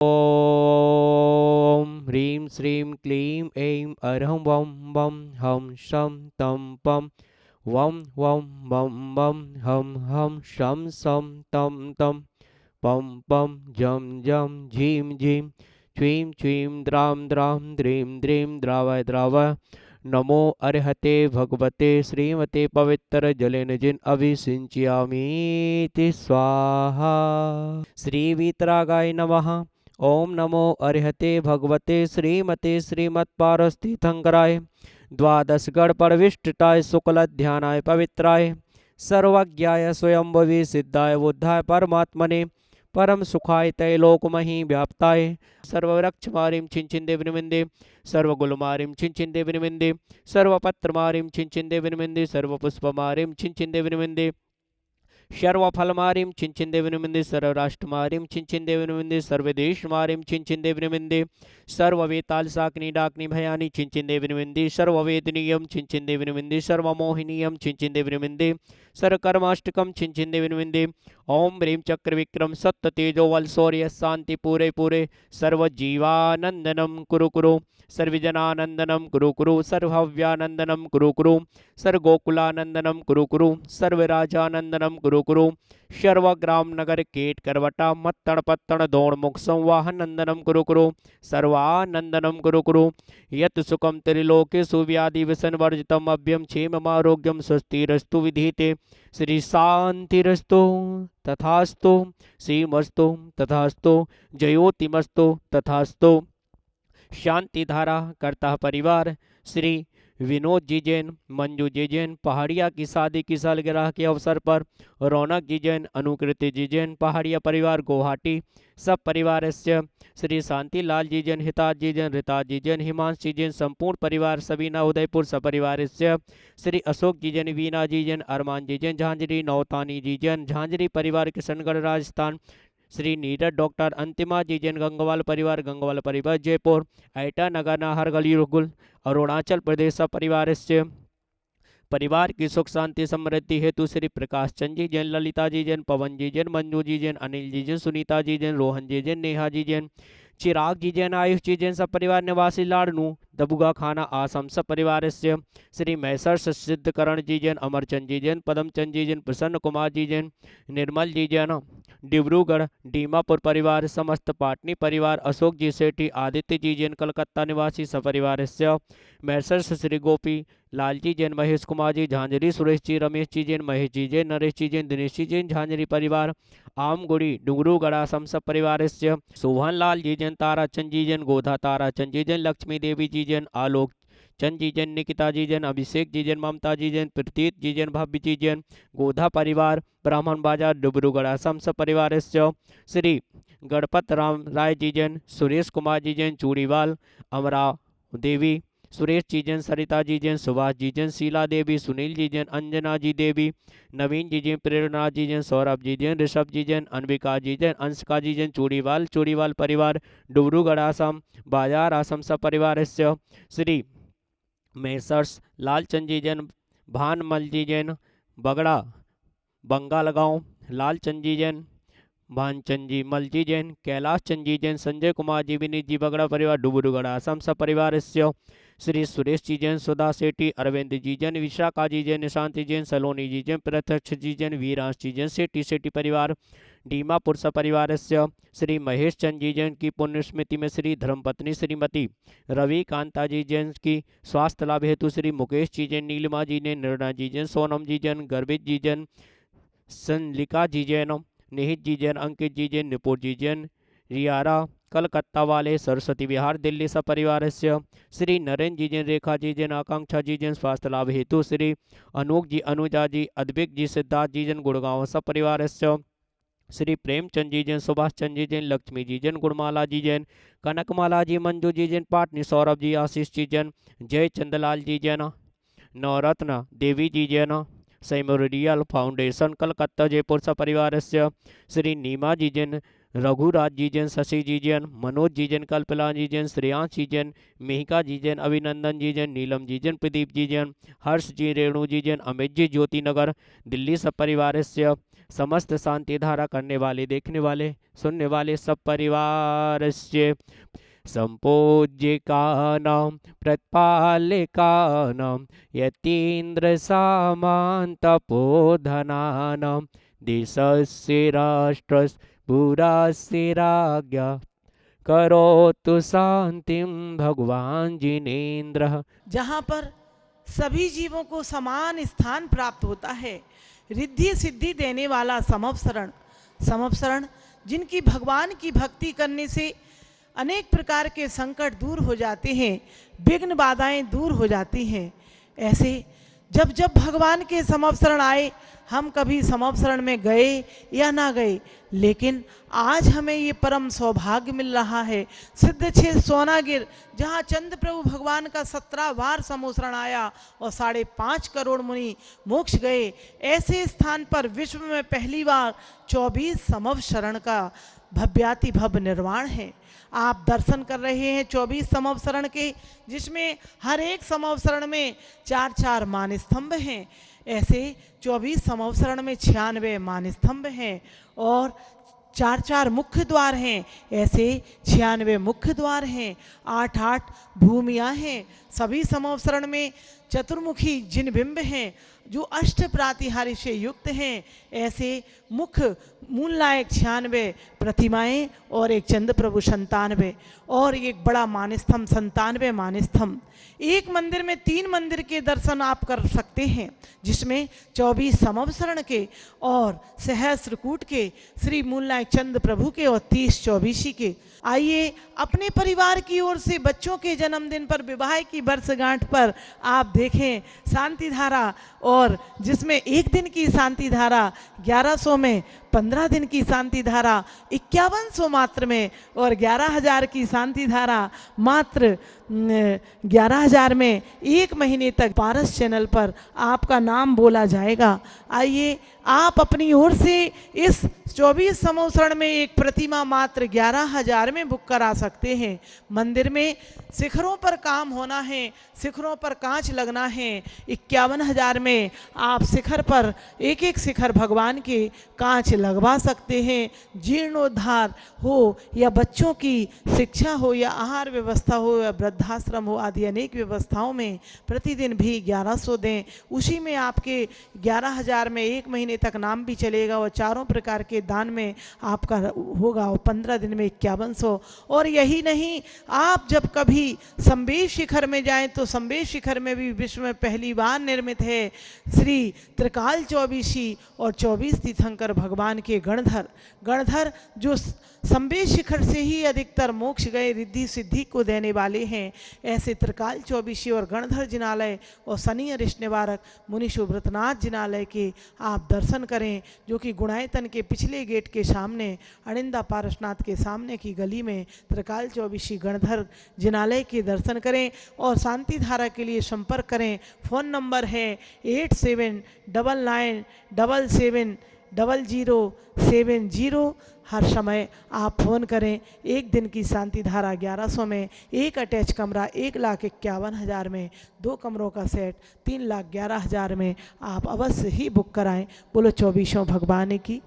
ॐ ह्रीं श्रीं क्लीं ऐं अरहं वं वं हं शं तं पं वं वं वं वं हं हं शं शं तं तं पं पं जं जं झीं झीं छ्वीं छ्वीं द्रां द्रां द्रीं द्रीं द्रावय द्रावय। नमो अर्हते भगवते श्रीमते पवित्र जलेन जिन अभिषिञ्चयामीति स्वाहा। श्री वीतरागाय नमः। ओम नमो अर्हते भगवते श्रीमते श्रीमत्पारस्तीर्थंकराय द्वादश गण परविष्टाय शुक्ल ध्यानाय पवित्राय सर्वज्ञाय स्वयंभवी सिद्धाय बुद्धाय परमात्मने परम सुखाय तैलोकमहि व्याप्ताय सर्ववृक्षमारीं छिंचिंदे विनिमिंदे सर्वगुलमारीं छिंचिंदे विनिमिंदे सर्वपत्रमारीं छिंचिंदे विनिमिंदे सर्वपुष्पमारीं छिंचिंदे विनिमिंदे सर्वफलमारीं छिंचिंदे विनिमिंदे सर्वराष्ट्रमारीं छिंचिंदे विनिमिंदे सर्वदेशमारीं छिंचिंदे विनिमिंदे सर्ववेताल साकनी डाकनी भयानी छिंचिंदे विनिमिंदे सर्ववेदनीयं छिंचिंदे विनिमिंदे सर्वमोहिनीयं छिंचिंदे विनिमिंदे सर्वकर्माष्टकं छिंचिंदे विनिमिंदे ओम ह्रीं चक्र विक्रम सत्य तेजो वल शौर्य शांति पूरे पूरे सर्वजीवानंदनम कुरु कुरु सर्वजनानंदनम कुरु कुरु सर्वभव्यानंदनम कुरु कुरु सर्वगोकुलानंदनम कुरु कुरु सर्वराजानंदनम कुरु कुरु सर्वग्राम नगर केट करवटा मत्तण पत्तण दौड़ मुख संवाहन नंदनम कुरु कुरु सर्वानंदनम कुरु कुरु यत सुखम त्रिलोके सुव्याधि व्यसन वर्जितम अभ्यम क्षेम आरोग्यम स्वस्तिरस्तु विधीते श्री शांतिरस्तु तथास्तु श्रीमस्तु तथास्तु जयोतिमस्तु तथास्तु। शांति धारा करता परिवार श्री विनोद जी जैन, मंजू जी जैन पहाड़िया की शादी की सालगिरह के अवसर पर रौनक जी जैन, अनुकृति जी जैन पहाड़िया परिवार गुवाहाटी सब परिवार श्री शांतिलाल जी जैन, हिताज जी जैन, रिताज जी जैन, हिमांश जी जैन संपूर्ण परिवार सबीना उदयपुर सपरिवार श्री अशोक जी जैन, वीना जी जैन, अरमान जी जैन, झांझरी नौतानी जी जैन, झांझरी परिवार किशनगढ़ राजस्थान श्री नीरज डॉक्टर अंतिमा जी जैन, गंगवाल परिवार जयपुर ऐटा नगर नाहरगढ़ युगुल अरुणाचल प्रदेश परिवार परिवार की सुख शांति समृद्धि हेतु श्री प्रकाश चंद जी जैन, ललिता जी जैन, पवन जी जैन, मंजू जी जैन, अनिल जी जैन, सुनीता जी जैन, रोहन जी जैन, नेहा जी जैन, चिराग जी जैन, आयुष जी जैन सब परिवार निवासी लाड़नू दबुगा खाना आसम सब परिवार श्री मैसर सिद्धकरण जी जैन, अमरचंद जी जैन, पदमचंद जी जैन, प्रसन्न कुमार जी जैन, निर्मल जी जैन, डिब्रूगढ़ डीमापुर परिवार समस्त पाटनी परिवार अशोक जी सेठी, आदित्य जी जैन कलकत्ता निवासी सपरिवार मैसर श्री गोपी लालजी जैन, महेश कुमार जी झांझरी, सुरेश जी, रमेश जी जैन, महेश जी जैन, नरेश जी जैन, दिनेश जी जैन झांझरी परिवार आमगुड़ी डुंगरूगढ़ असम सब परिवार सोहन लाल जी जैन, ताराचंद जी जैन, गोधा ताराचंद जी जैन, लक्ष्मी देवी जी जैन, आलोक चंद जी जैन, निकिता जी जैन, अभिषेक जी जैन, ममता जी जैन, प्रतीत जी जैन, भव्य जी जैन, गोधा परिवार ब्राह्मण बाजार डिब्रूगढ़ असम सब परिवार श्री गणपत राम राय जी जैन, सुरेश कुमार जी जैन, चूड़ीवाल अमरा देवी, सुरेश जी जैन, सरिता जी जैन, सुभाष जी जैन, शीला देवी, सुनील जी जैन, अंजना जी देवी, नवीन जी जैन, प्रेरणा जी जैन, सौरभ जी जैन, ऋषभ जी जैन, अनविका जी जैन, अंशका जी जैन, चूड़ीवाल परिवार डिब्रूगढ़ आसम बाजार आसम सब परिवार श्री मेसर्स लालचंद जी जैन, भानमल जी जैन, बगड़ा बंगाल गांव, लालचंद जी जैन, भानचंद जी मल जी जैन, कैलाश चंद जी जैन, संजय कुमार जी, विनीत जी बगड़ा परिवार डुबुरुगढ़ असम सब परिवार श्री सुरेश जी जैन, सुधा सेठी, अरविंद जी जैन, विशाखा जी जैन, निशांति जैन, सलोनी जी जैन, प्रत्यक्ष जी जैन, वीरांश जी जैन, सेठी परिवार डीमापुर सपरिवार श्री महेश चंद जी जैन की पुण्य स्मृति में श्री धर्मपत्नी श्रीमती रवि कांता जी जैन की स्वास्थ्य लाभ हेतु श्री मुकेश जी जैन, नीलिमा जी ने, निर्णा जी जैन, सोनम जी जैन, गर्भित जी जैन, संलिका जी जैन, निहित जी जैन, अंकित जी जैन, निपुर जी जैन, रियारा कलकत्ता वाले सरस्वती विहार दिल्ली सपरिवार श्री नरेंद्र जी जैन, रेखा जी जैन, आकांक्षा जी जैन, स्वास्थ्य लाभ हेतु श्री अनूप जी, अनुजा जी, अद्विक जी, सिद्धार्थ जी जैन, गुड़गांव सपरिवार श्री प्रेमचंद जी जैन, सुभाष चंद जी जैन, लक्ष्मी जी जैन, गुणमाला जी जैन, कनकमाला जी, मंजू जी जैन, पाटनी सौरभ जी, आशीष जी जैन, जय चंदलाल जी जैन, नवरत्न देवी जी जैन, सेमोरियल फाउंडेशन कलकत्ता जयपुर सपरिवार श्री नीमा जी जैन, रघुराज जी जैन, शशि जी जैन, मनोज जी जैन, कल्पला जी जैन, श्रेयांश जी जैन, मिहिका जी जैन, अभिनंदन जी जैन, नीलम जी जैन, प्रदीप जी जैन, हर्ष जी, रेणु जी जैन, अमित जी, ज्योति नगर दिल्ली सपरिवार समस्त शांति धारा करने वाले, देखने वाले, सुनने वाले सब परिवार से संपूज्यिकानां प्रतिपालिकानां यतीन्द्र सामन्तपोधनानां देशस्य राष्ट्रस्य पुरस्य राज्ञा करोतु शांतिं भगवान जिनेन्द्रः। जहाँ पर सभी जीवों को समान स्थान प्राप्त होता है, रिद्धि सिद्धि देने वाला समवसरण, समवसरण जिनकी भगवान की भक्ति करने से अनेक प्रकार के संकट दूर हो जाते हैं, विघ्न बाधाएं दूर हो जाती हैं। ऐसे जब जब भगवान के समवसरण आए, हम कभी समवसरण में गए या ना गए, लेकिन आज हमें ये परम सौभाग्य मिल रहा है। सिद्ध क्षेत्र सोनागिर, जहाँ चंद्र प्रभु भगवान का 17 बार समवसरण आया और 5.5 करोड़ मुनि मोक्ष गए, ऐसे स्थान पर विश्व में पहली बार 24 समवसरण का भव्याति भव्य निर्माण है। आप दर्शन कर रहे हैं 24 समवसरण के, जिसमें हर एक समवसरण में 4-4 मान स्तंभ हैं। ऐसे 24 समवसरण में 96 मान स्तंभ हैं और 4-4 मुख्य द्वार हैं। ऐसे 96 मुख्य द्वार हैं, 8-8 भूमियाँ हैं। सभी समवसरण में चतुर्मुखी जिन बिंब हैं जो अष्ट प्रातिहार्य से युक्त हैं। ऐसे मुख्य मूल नायक 96 प्रतिमाएं और एक चंद्र प्रभु 97 और एक बड़ा मानस्तंभ 97 मानस्तंभ। एक मंदिर में 3 मंदिर के दर्शन आप कर सकते हैं, जिसमें 24 समवसरण के और सहस्त्रकूट के, श्री मूलनायक चंद्र प्रभु के और 30 चौबीसी के। आइए अपने परिवार की ओर से बच्चों के जन्मदिन पर, विवाह की वर्षगांठ पर आप देखें शांति धारा, और जिसमें 1 दिन की शांति धारा 1100 में, 15 दिन की शांति धारा 5100 मात्र में, और 11,000 की शांति धारा मात्र 11,000 में 1 महीने तक पारस चैनल पर आपका नाम बोला जाएगा। आइए आप अपनी ओर से इस 24 समवसरण में एक प्रतिमा मात्र 11,000 में बुक करा सकते हैं। मंदिर में शिखरों पर काम होना है, शिखरों पर कांच लगना है। 51,000 में आप शिखर पर एक शिखर भगवान के कांच लगवा सकते हैं। जीर्णोद्धार हो या बच्चों की शिक्षा हो या आहार व्यवस्था हो या वृद्धाश्रम हो आदि अनेक व्यवस्थाओं में प्रतिदिन भी 1100 दें। उसी में आपके 11,000 में 1 महीने तक नाम भी चलेगा और चारों प्रकार के दान में आपका होगा, और 15 दिन में 5100। और यही नहीं, आप जब कभी संबेश शिखर में जाएं तो संबेश शिखर में भी विश्व में पहली बार निर्मित है श्री त्रिकाल चौबीसी और 24 तीर्थंकर भगवान के गणधर जो संबेश शिखर से ही अधिकतर मोक्ष गए, रिद्धि सिद्धि को देने वाले हैं। ऐसे त्रिकाल चौबीसी और गणधर जिनालय और शनि अरिष्ट निवारक मुनि शुभ्रतनाथ जिनालय के आप दर्शन करें, जो कि गुणायतन के पिछले गेट के सामने अनिंदा पारसनाथ के सामने की गली में त्रिकाल चौबीसी गणधर जिनालय के दर्शन करें। और शांति धारा के लिए संपर्क करें। फ़ोन नंबर है 8799770070। हर समय आप फ़ोन करें। 1 दिन की शांति धारा 1100 में, 1 अटैच कमरा 1,51,000 में, 2 कमरों का सेट 3,11,000 में आप अवश्य ही बुक कराएं। बोलो 24 भगवान की।